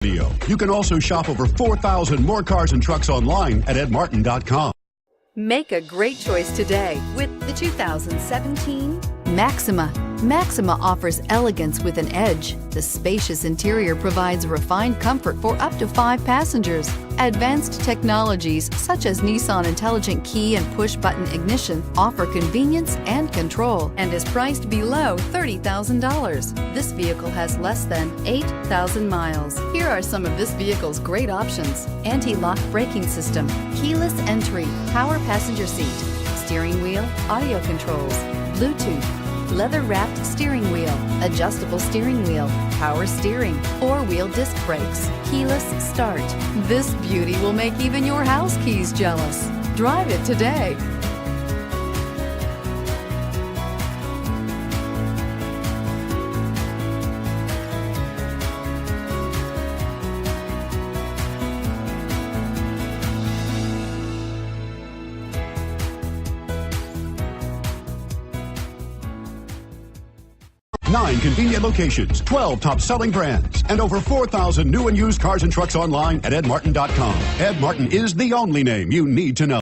video. You can also shop over 4,000 more cars and trucks online at edmartin.com. Make a great choice today with the 2017 Maxima. Maxima offers elegance with an edge. The spacious interior provides refined comfort for up to 5 passengers. Advanced technologies such as Nissan Intelligent Key and Push-Button Ignition offer convenience and control and is priced below $30,000. This vehicle has less than 8,000 miles. Here are some of this vehicle's great options: anti-lock braking system, keyless entry, power passenger seat, steering wheel audio controls, Bluetooth, leather-wrapped steering wheel, adjustable steering wheel, power steering, 4-wheel disc brakes, keyless start. This beauty will make even your house keys jealous. Drive it today. Nine convenient locations, 12 top-selling brands, and over 4,000 new and used cars and trucks online at edmartin.com. Ed Martin is the only name you need to know.